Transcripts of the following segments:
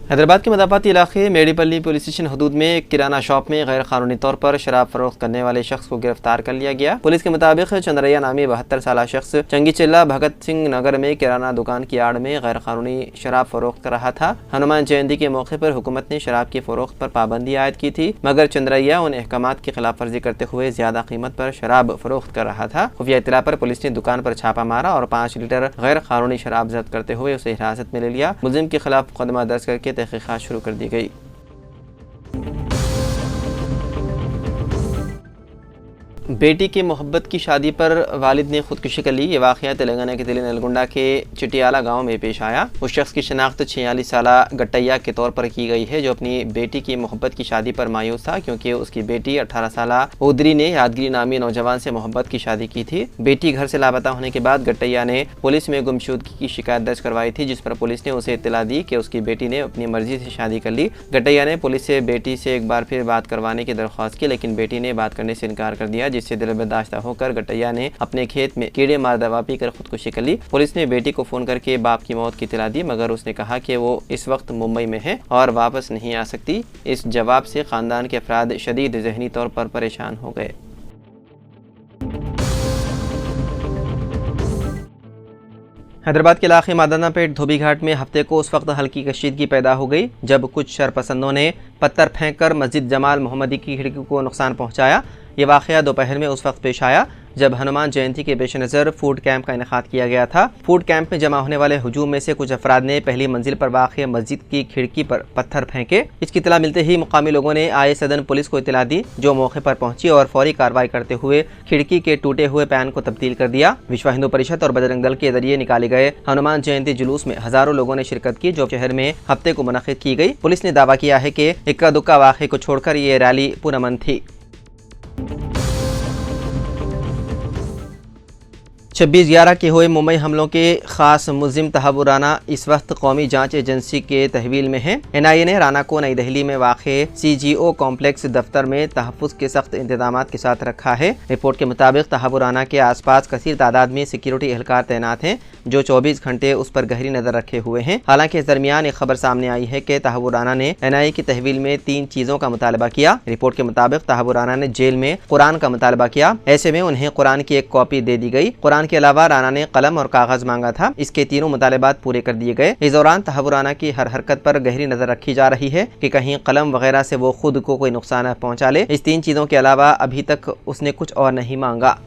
हैदराबाद के मदाफाती इलाके मेडीपल्ली police station हदूद में एक किराना शॉप में गैर कानूनी तौर पर शराब फरोख्त करने वाले शख्स को गिरफ्तार कर लिया गया। पुलिस के मुताबिक चंद्रैया नामी 72 साल शख्स चंगीचिल्ला भगत सिंह नगर में किराना दुकान की आड़ में गैर कानूनी शराब फरोख्त कर रहा था। हनुमान जयंती के मौके पर हुकूमत ने शराब की फरोख्त पर पाबंदी आयद की थी, मगर चंद्रैया उन अहकामात की खिलाफ वर्जी करते हुए ज्यादा कीमत पर शराब फरोख्त कर रहा था। खुफिया इत्तला पर पुलिस ने दुकान पर छापा मारा और 5 लीटर गैर कानूनी शराब जब्त करते हुए उसे हिरासत में ले लिया। मुलजिम के खिलाफ मुकदमा दर्ज करके तहकीकात शुरू कर दी गई। बेटी की मोहब्बत की शादी पर वालिद ने खुदकुशी कर ली। ये वाक़या तेलंगाना के जिले नलगुंडा के चिटियाला गांव में पेश आया। उस शख्स की शनाख्त 46 साला गट्टैया के तौर पर की गई है, जो अपनी बेटी की मोहब्बत की शादी पर मायूस था, क्योंकि उसकी बेटी 18 साला उदरी ने यादगिरी नामी नौजवान से मोहब्बत की शादी की थी। बेटी घर से लापता होने के बाद गट्टैया ने पुलिस में गुमशुदगी की शिकायत दर्ज करवाई थी, जिस पर पुलिस ने उसे इत्तला दी कि उसकी बेटी ने अपनी मर्जी से शादी कर ली। गट्टैया ने पुलिस से बेटी से एक बार फिर बात करवाने की दरख्वास्त की, लेकिन बेटी ने बात करने से इनकार कर दिया, जिससे दिल बर्दाश्त होकर गट्टैया ने अपने खेत में कीड़े मार दवा पीकर खुदकुशी कर ली। पुलिस ने बेटी को फोन करके बाप की मौत की इत्तला दी, मगर उसने कहा कि वो इस वक्त मुंबई में है और वापस नहीं आ सकती। इस जवाब से खानदान के अफराद शदीद जहनी तौर पर परेशान हो गए। हैदराबाद के इलाके मादाना पेट धोबी घाट में हफ्ते को उस वक्त हल्की कशीदगी पैदा हो गई जब कुछ शरपसंदों ने पत्थर फेंककर मस्जिद जमाल मोहम्मदी की खिड़की को नुकसान पहुंचाया। ये वाक़या दोपहर में उस वक्त पेश आया जब हनुमान जयंती के पेश नज़र फूड कैंप का इनेकाद किया गया था। फूड कैंप में जमा होने वाले हुजूम में से कुछ अफराद ने पहली मंजिल पर वाक़ मस्जिद की खिड़की पर पत्थर फेंके। इसकी इत्तला मिलते ही मुकामी लोगों ने आए सदन पुलिस को इत्तला दी, जो मौके पर पहुंची और फौरी कार्रवाई करते हुए खिड़की के टूटे हुए पैन को तब्दील कर दिया। विश्व हिंदू परिषद और बजरंग दल के जरिए निकाले गए हनुमान जयंती जुलूस में हजारों लोगों ने शिरकत की, जो शहर में हफ्ते को मुनक़िद की गई। पुलिस ने दावा किया है कि इक्का दुक्का वाक़े को छोड़कर ये रैली पुरअमन थी। 26/11 के हुए मुंबई हमलों के खास मुलजिम तहव्वुर राना इस वक्त कौमी जांच एजेंसी के तहवील में है। NIA ने राना को नई दिल्ली में वाक़े CGO कॉम्प्लेक्स दफ्तर में तहफ़्फ़ुज़ के सख्त इंतजामात के साथ रखा है। रिपोर्ट के मुताबिक तहव्वुर राना के आसपास कसीर तादाद में सिक्योरिटी एहलकार तैनात हैं, जो 24 घंटे उस पर गहरी नज़र रखे हुए हैं। हालांकि इस दरमियान एक खबर सामने आई है कि तहव्वुर राना ने NIA की तहवील में 3 चीज़ों का मुतालबा किया। रिपोर्ट के मुताबिक तहव्वुर राना ने जेल में कुरान का मुतालबा किया। ऐसे में उन्हें कुरान की एक कॉपी दे दी गई। कुरान के अलावा राना ने कलम और कागज मांगा था। इसके तीनों मुतालबात पूरे कर दिए गए। इस दौरान तहव्वुर राना की हर हरकत पर गहरी नजर रखी जा रही है कि कहीं कलम वगैरह से वो खुद को कोई नुकसान न पहुंचा ले। इस 3 चीजों के अलावा अभी तक उसने कुछ और नहीं मांगा।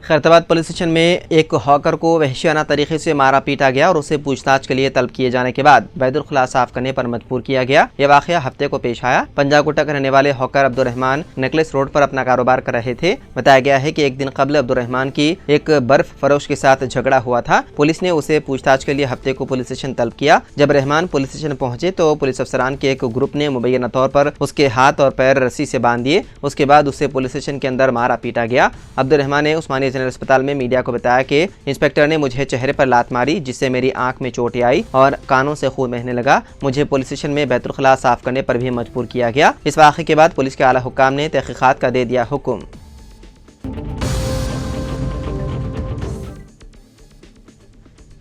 खैरताबाद पुलिस स्टेशन में एक हॉकर को वहशियाना तरीके से मारा पीटा गया और उसे पूछताछ के लिए तलब किए जाने के बाद बैदुल खुला साफ करने पर मजबूर किया गया। यह वाकया हफ्ते को पेश आया। पंजाब गुट्टा का रहने वाले हॉकर अब्दुर्रहमान नेकलेस रोड पर अपना कारोबार कर रहे थे। बताया गया है कि एक दिन कबल अब्दुर्रहमान की एक बर्फ फरोश के साथ झगड़ा हुआ था। पुलिस ने उसे पूछताछ के लिए हफ्ते को पुलिस स्टेशन तलब किया। जब रहमान पुलिस स्टेशन पहुंचे तो पुलिस अफसरान के एक ग्रुप ने मुबैना तौर पर उसके हाथ और पैर रस्सी से बांध दिए। उसके बाद उसे पुलिस स्टेशन के अंदर मारा पीटा गया। अब्दुर्रहमान ने उस्मानिया जनरल अस्पताल में मीडिया को बताया कि इंस्पेक्टर ने मुझे चेहरे पर लात मारी, जिससे मेरी आंख में चोट आई और कानों से खून बहने लगा। मुझे पुलिस स्टेशन में बैतुल खला साफ करने पर भी मजबूर किया गया। इस वाक़े के बाद पुलिस के आला हुक्काम ने तहकीकात का दे दिया हुक्म।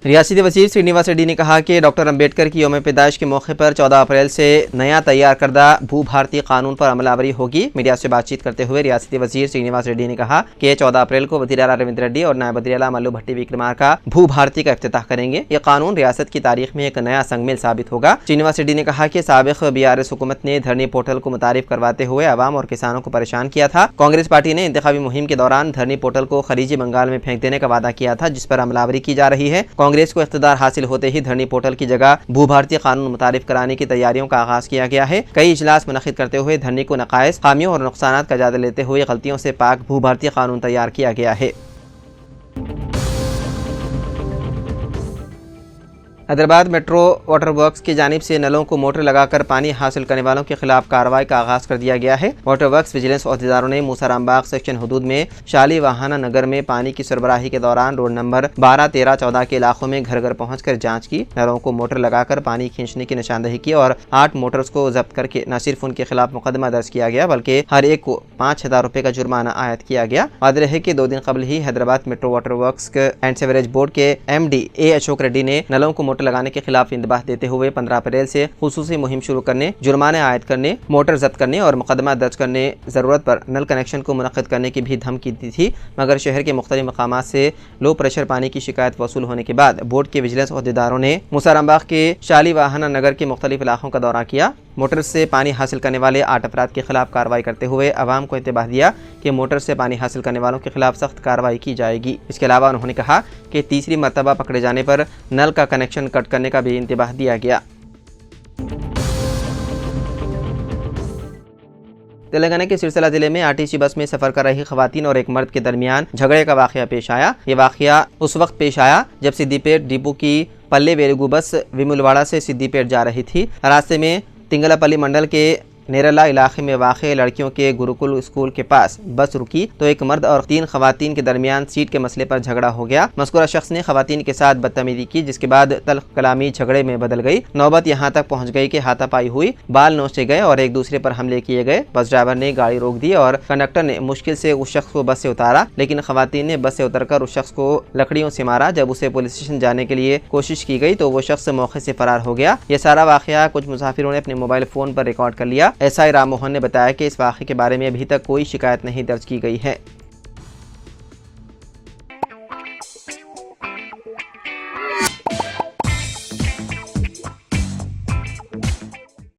रियासती वज़ीर श्रीनिवास रेड्डी ने कहा कि डॉक्टर अम्बेडकर की यौम पैदाइश के मौके पर 14 अप्रैल से नया तैयार करदा भू भारतीय कानून पर अमलावरी होगी। मीडिया से बातचीत करते हुए रियासती वज़ीर श्रीनिवास रेड्डी ने कहा कि 14 अप्रैल को वज़ीर आला रविंद्र रेड्डी और नायब वज़ीर आला मल्लू भट्टी विक्रमार्का भू भारती का इफ्तिताह करेंगे। ये कानून रियासत की तारीख में एक नया संगमिल साबित होगा। श्रीनिवास रेड्डी ने कहा कि साबिक़ BRS हुकूमत ने धरनी पोर्टल को मुतारिफ करवाते हुए अवाम और किसानों को परेशान किया था। कांग्रेस पार्टी ने इंतखाबी मुहिम के दौरान धरनी पोर्टल को खलीजी बंगाल में फेंक देने का वादा किया था, जिस पर अमलावरी की जा रही है। कांग्रेस को इख्तिदार हासिल होते ही धरनी पोर्टल की जगह भू भारतीय कानून मुतारिफ कराने की तैयारियों का आगाज किया गया है। कई इजलास मुनक़िद करते हुए धरनी को नक़ाइस, खामियों और नुकसानात का जायजा लेते हुए गलतियों से पाक भू भारतीय कानून तैयार किया गया है। हैदराबाद मेट्रो वाटर वर्क्स की जानिब से नलों को मोटर लगाकर पानी हासिल करने वालों के खिलाफ कार्रवाई का आगाज कर दिया गया है। वाटर वर्क्स विजिलेंस अहदेदारों ने मूसाराम बाग सेक्शन हदूद में शाली वाहाना नगर में पानी की सरबराही के दौरान रोड नंबर 12, 13, 14 के इलाकों में घर घर पहुंचकर जांच की। नलों को मोटर लगाकर पानी खींचने की निशानदेही की और 8 मोटर्स को जब्त करके न सिर्फ उनके खिलाफ मुकदमा दर्ज किया गया बल्कि हर एक को 5,000 रुपए का जुर्माना आयद किया गया। याद रहे कि 2 दिन कबल ही Hyderabad metro water works and sewerage board के MD A अशोक रेड्डी ने नलों को मोटर लगाने के खिलाफ इंतबाह देते हुए 15 अप्रैल से खुसूसी मुहिम शुरू करने, जुर्माने आयद करने, मोटर जब्त करने और मुकदमा दर्ज करने, जरूरत पर नल कनेक्शन को मुनक्किद करने की भी धमकी दी थी। मगर शहर के मुख्तलिफ मकामात से लो प्रेशर पानी की शिकायत वसूल होने के बाद बोर्ड के विजिलेंस अहदेदारों ने मूसाराम बाग के शाली वाहाना नगर के मुख्तलिफ इलाकों का दौरा किया। मोटर से पानी हासिल करने वाले 8 अफराद के खिलाफ कार्रवाई करते हुए अवाम को इंतबाह दिया कि मोटर से पानी हासिल करने वालों के खिलाफ सख्त कार्रवाई की जाएगी। इसके अलावा उन्होंने कहा कि तीसरी मरतबा पकड़े जाने पर नल का कनेक्शन कट करने का भी इंतबाह दिया गया। तेलंगाना के सिरसिला जिले में RTC बस में सफर कर रही खवातीन और एक मर्द के दरमियान झगड़े का वाकया पेश आया। ये वाकया उस वक्त पेश आया जब सिद्दीपेट डिपो की पल्ले वेलुगु बस विमुलवाड़ा से सिद्दीपेट जा रही थी। रास्ते में तिंगलापल्ली मंडल के नेरला इलाके में वाक़े लड़कियों के गुरुकुल स्कूल के पास बस रुकी तो एक मर्द और 3 खवातीन के दरमियान सीट के मसले पर झगड़ा हो गया। मज़कूरा शख्स ने खवातीन के साथ बदतमीजी की जिसके बाद तल्ख कलामी झगड़े में बदल गई। नौबत यहाँ तक पहुँच गई कि हाथापाई हुई, बाल नोचे गए और एक दूसरे पर हमले किए गए। बस ड्राइवर ने गाड़ी रोक दी और कंडक्टर ने मुश्किल से उस शख्स को बस से उतारा, लेकिन खवातीन ने बस से उतरकर उस शख्स को लकड़ियों से मारा। जब उसे पुलिस स्टेशन जाने के लिए कोशिश की गई तो वो शख्स मौके से फरार हो गया। यह सारा वाकया कुछ मुसाफिरों ने अपने मोबाइल फ़ोन पर रिकॉर्ड कर लिया। SI राम मोहन ने बताया कि इस वाक़े के बारे में अभी तक कोई शिकायत नहीं दर्ज की गई है।